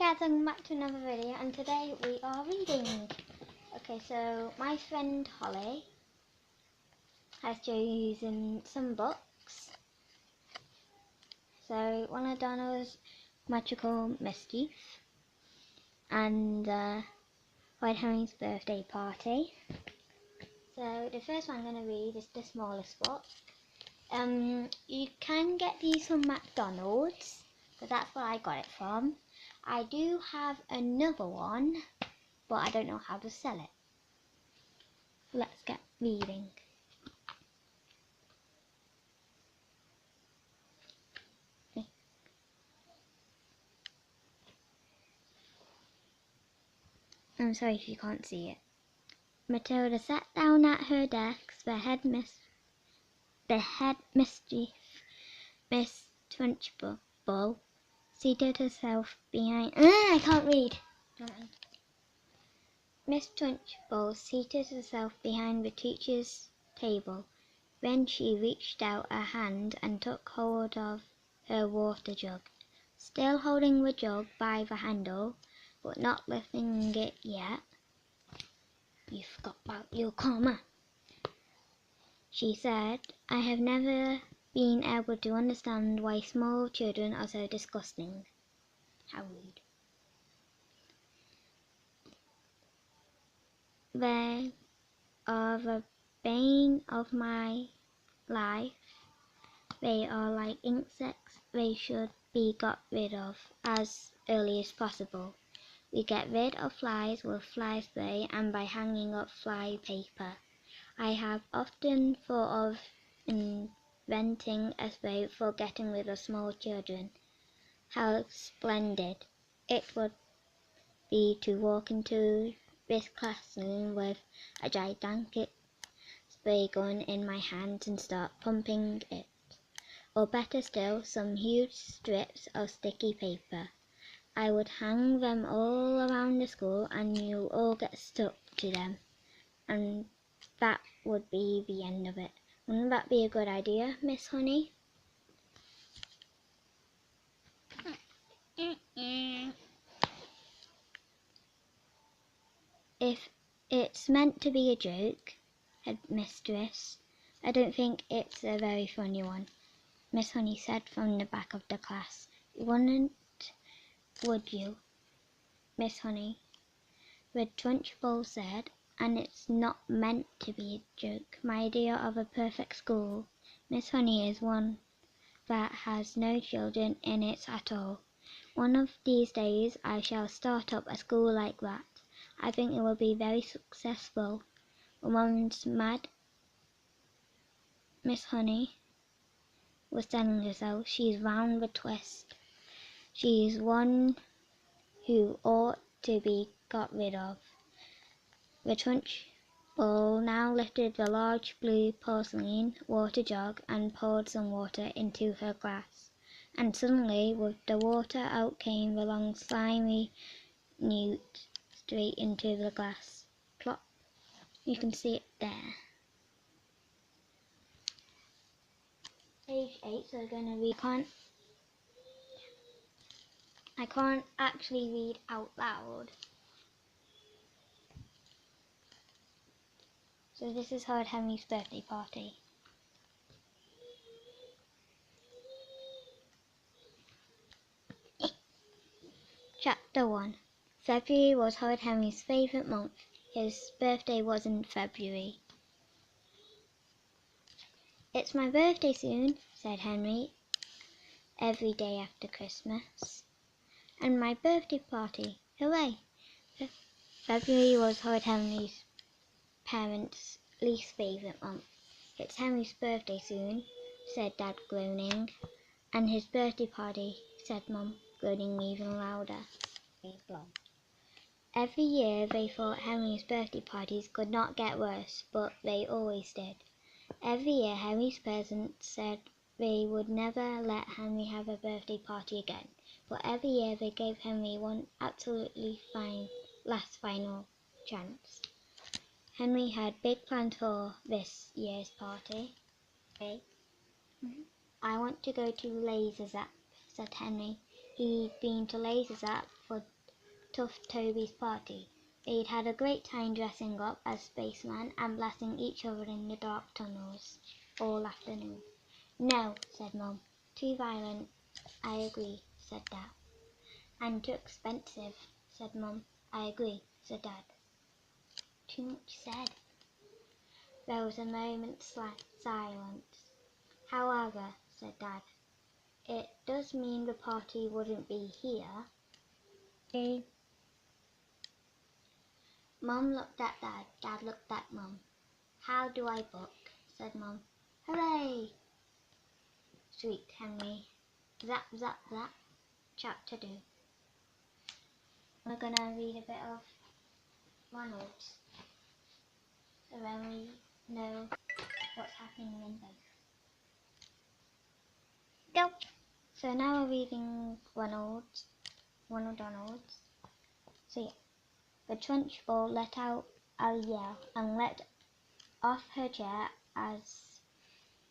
guys, welcome back to another video, and today we are reading. Okay, so my friend Holly has chosen some books. So one of Donna's Magical Mischief and White Henry's Birthday Party. So the first one I'm going to read is the smallest book. You can get these from McDonald's, because that's where I got it from. I do have another one, but I don't know how to sell it. Let's get reading. Okay. I'm sorry if you can't see it. Matilda sat down at her desk. The head mischief, Miss Trunchbull, seated herself behind. I can't read. Miss Trunchbull seated herself behind the teacher's table. Then she reached out a hand and took hold of her water jug, still holding the jug by the handle, but not lifting it yet. "You forgot about your comma," she said. "I have never been able to understand why small children are so disgusting." How rude. "They are the bane of my life. They are like insects. They should be got rid of as early as possible. We get rid of flies with fly spray and by hanging up fly paper. I have often thought of inventing a spray for getting rid of small children. How splendid it would be to walk into this classroom with a gigantic spray gun in my hands and start pumping it. Or better still, some huge strips of sticky paper. I would hang them all around the school and you'll all get stuck to them. And that would be the end of it. Wouldn't that be a good idea, Miss Honey?" "If it's meant to be a joke, Headmistress, I don't think it's a very funny one," Miss Honey said from the back of the class. "You wouldn't, would you, Miss Honey?" The Trunchbull said. "And it's not meant to be a joke. My idea of a perfect school, Miss Honey, is one that has no children in it at all. One of these days I shall start up a school like that. I think it will be very successful. A woman's mad," Miss Honey was telling herself. "She's round the twist. She's one who ought to be got rid of." The Trunchbull now lifted the large blue porcelain water jug and poured some water into her glass. And suddenly, with the water out came the long slimy NEWT straight into the glass. Plop. You can see it there. Page 8, so we're going to read. I can't actually read out loud. So this is Horrid Henry's Birthday Party. Chapter 1. February was Horrid Henry's favourite month. His birthday was in February. "It's my birthday soon," said Henry every day after Christmas. "And my birthday party. Hooray!" February was Horrid Henry's parents' least favourite month. "It's Henry's birthday soon," said Dad, groaning. "And his birthday party," said Mum, groaning even louder. Every year they thought Henry's birthday parties could not get worse, but they always did. Every year Henry's parents said they would never let Henry have a birthday party again, but every year they gave Henry one absolutely last final chance. Henry had big plans for this year's party. "I want to go to Laser Zap," said Henry. he'd been to Laser's at for Tough Toby's party. They'd had a great time dressing up as spacemen and blasting each other in the dark tunnels all afternoon. No, said Mum. Too violent. I agree, said Dad. And too expensive, said Mum. I agree, said Dad. Too much said. There was a moment's silence. However, said Dad, it does mean the party wouldn't be here. Mum looked at Dad. Dad looked at Mum. How do I book? Said Mum. Hooray! Shrieked Henry. Zap, zap, zap. Chapter 2. We're going to read a bit of Ronald's, so then we know what's happening in both. Go! So now we're reading Ronald Donald's. So yeah, the Trunchbull let out a yell and let off her chair as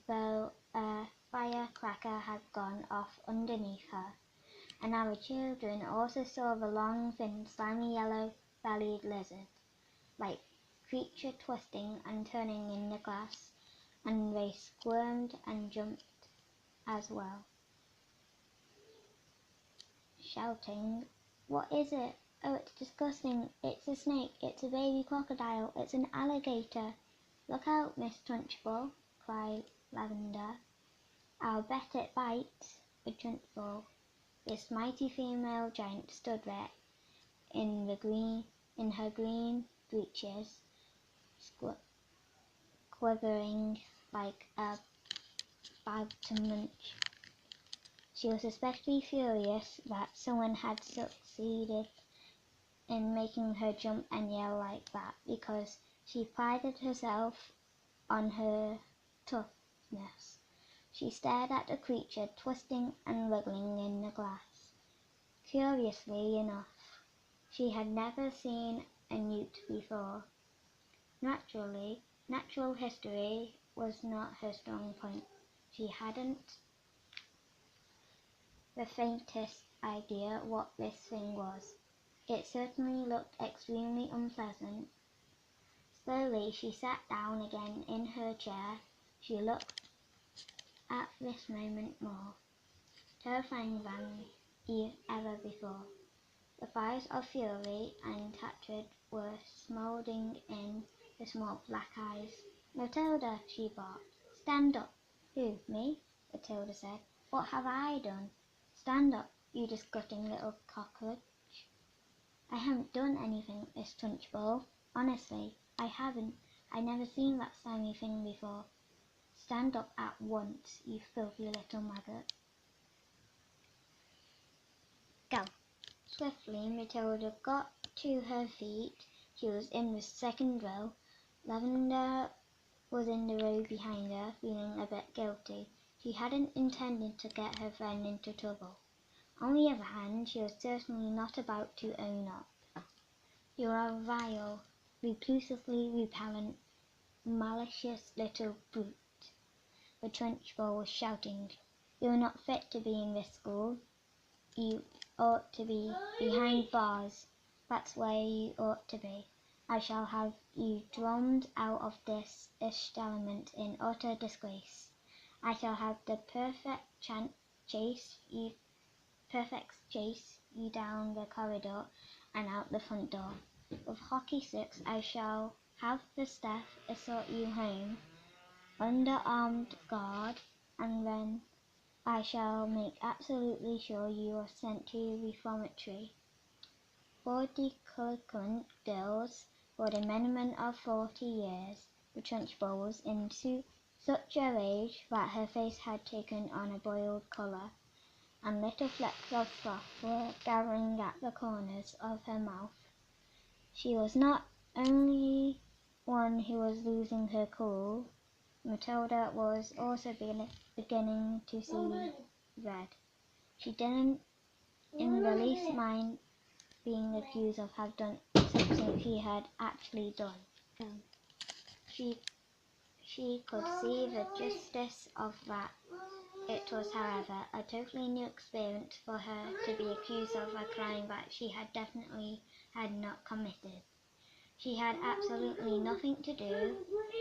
though a firecracker had gone off underneath her. And our children also saw the long, thin, slimy, yellow-bellied lizard, like creature twisting and turning in the glass, and they squirmed and jumped as well, shouting, "What is it? Oh, it's disgusting! It's a snake! It's a baby crocodile! It's an alligator! Look out, Miss Trunchbull!" cried Lavender. "I'll bet it bites!" The Trunchbull, this mighty female giant, stood there in her green breeches, quivering like a bag to munch. She was especially furious that someone had succeeded in making her jump and yell like that, because she prided herself on her toughness. She stared at the creature twisting and wriggling in the glass. Curiously enough, she had never seen a newt before. Naturally, natural history was not her strong point. She hadn't the faintest idea what this thing was. It certainly looked extremely unpleasant. Slowly she sat down again in her chair. She looked at this moment more terrifying than ever before. The fires of fury and hatred were smouldering in the small black eyes. "Matilda," she barked. "Stand up." "Who, me?" Matilda said. "What have I done?" "Stand up, you disgusting little cockroach." "I haven't done anything, Miss Trunchbull. Honestly, I haven't. I never seen that slimy thing before." "Stand up at once, you filthy little maggot." "Go." Swiftly Matilda got to her feet. She was in the second row. Lavender was in the row behind her, feeling a bit guilty. She hadn't intended to get her friend into trouble. On the other hand, she was certainly not about to own up. "You're a vile, repulsively repellent, malicious little brute," the Trunchbull was shouting. "You're not fit to be in this school. You ought to be behind bars. That's where you ought to be. I shall have you drummed out of this establishment in utter disgrace. I shall have the chase you down the corridor and out the front door. With hockey sticks I shall have the staff escort you home under armed guard, and then I shall make absolutely sure you are sent to the reformatory for delinquent girls for the minimum of 40 years. The Trunchbull was in such a rage that her face had taken on a boiled colour, and little flecks of froth were gathering at the corners of her mouth. She was not only one who was losing her cool. Matilda was also beginning to see red. She didn't in the least mind being accused of having done something she had actually done. She could see the justice of that. It was, however, a totally new experience for her to be accused of a crime that she had definitely had not committed. She had absolutely nothing to do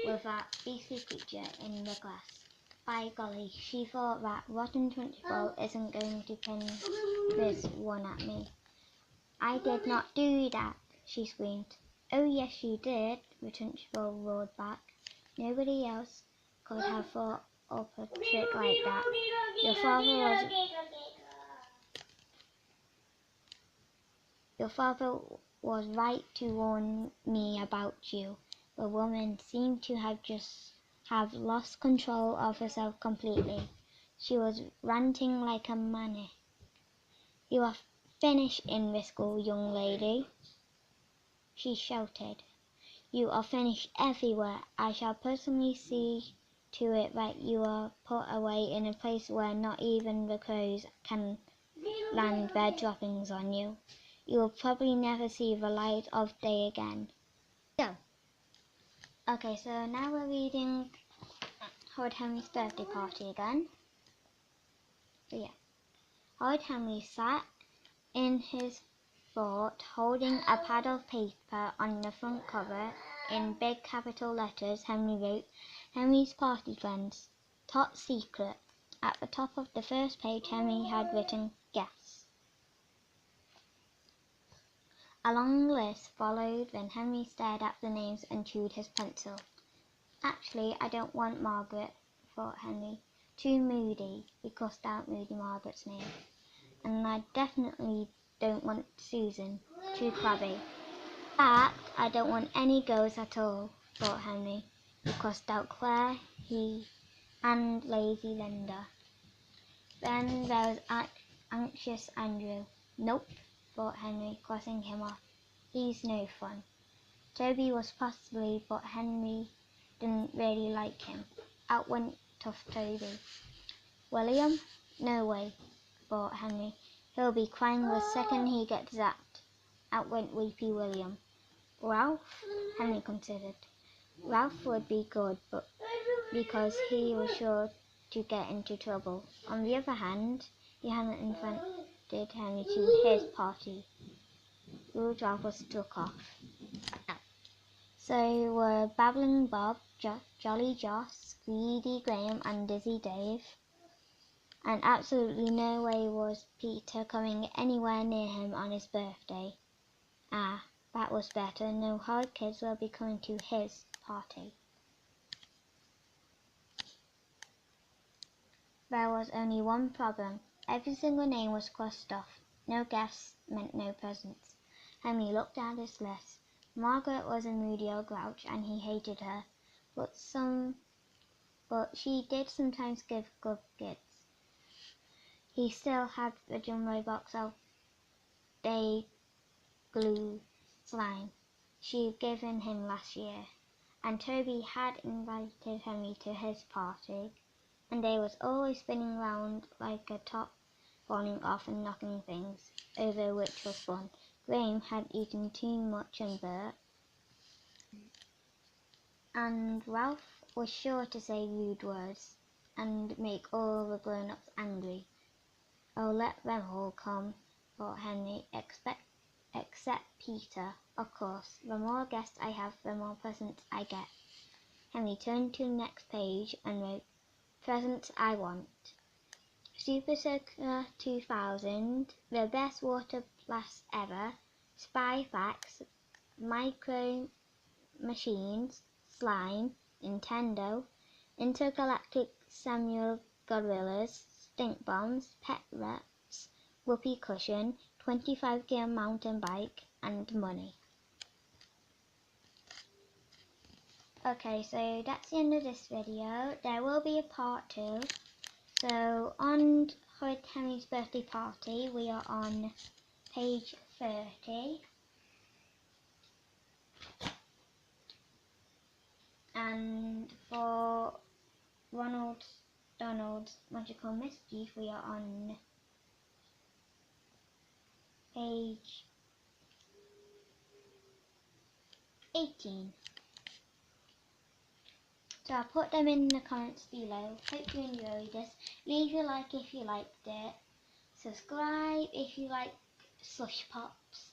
with that beastly creature in the glass. By golly, she thought that rotten Trunchbull isn't going to pin this one at me. I did not do that, she screamed. Oh yes you did, the Trunchbull roared back. Nobody else could have thought up a trick like that. Your father was right to warn me about you. The woman seemed to have lost control of herself completely. She was ranting like a maniac. You are finished in this school, young lady, she shouted. You are finished everywhere. I shall personally see to it that you are put away in a place where not even the crows can land their droppings on you. You will probably never see the light of day again. So, okay, so now we're reading Horrid Henry's birthday party again. So yeah, Horrid Henry sat in his fort holding a pad of paper. On the front cover, in big capital letters, Henry wrote, Henry's party friends, top secret. At the top of the first page, Henry had written, guess. A long list followed, then Henry stared at the names and chewed his pencil. Actually, I don't want Margaret, thought Henry. Too moody. He crossed out Moody Margaret's name. And I definitely don't want Susan. Too crabby. In fact, I don't want any girls at all, thought Henry. He crossed out Claire, and lazy Linda. Then there was anxious Andrew. Nope, thought Henry, crossing him off. He's no fun. Toby was possibly, but Henry didn't really like him. Out went tough Toby. William? No way, thought Henry. He'll be crying the second he gets zapped. Out went weepy William. Ralph? Henry considered. Ralph would be good, but because he was sure to get into trouble. On the other hand, he hadn't invited Henry to his party. Rudolph was struck off. So were Babbling Bob, Jolly Joss, Greedy Graham and Dizzy Dave. And absolutely no way was Peter coming anywhere near him on his birthday. Ah, that was better. No horrid kids will be coming to his party. There was only one problem. Every single name was crossed off. No guests meant no presents. Henry looked at his list. Margaret was a moody old grouch, and he hated her. But she did sometimes give good gifts. He still had the jumbo box of day glue slime she'd given him last year, and Toby had invited Henry to his party, and they was always spinning round like a top falling off and knocking things over, which was fun. Graham had eaten too much and Bert, and Ralph was sure to say rude words and make all the grown-ups angry. Oh, let them all come, thought Henry, except Peter. Of course, the more guests I have, the more presents I get. Henry turned to the next page and wrote, presents I want. Super Soaker 2000, the best water blast ever, Spy Facts, Micro Machines, Slime, Nintendo, Intergalactic Samuel Gorillas, Stink Bombs, Pet Rats, Whoopee Cushion, 25-gear mountain bike, and money. Okay, so that's the end of this video. There will be a part 2. So on Horrid Henry's birthday party, we are on page 30. And for Donald's Magical Mischief, we are on page 18. So I'll put them in the comments below. Hope you enjoyed this. Leave a like if you liked it. Subscribe if you like slush pops.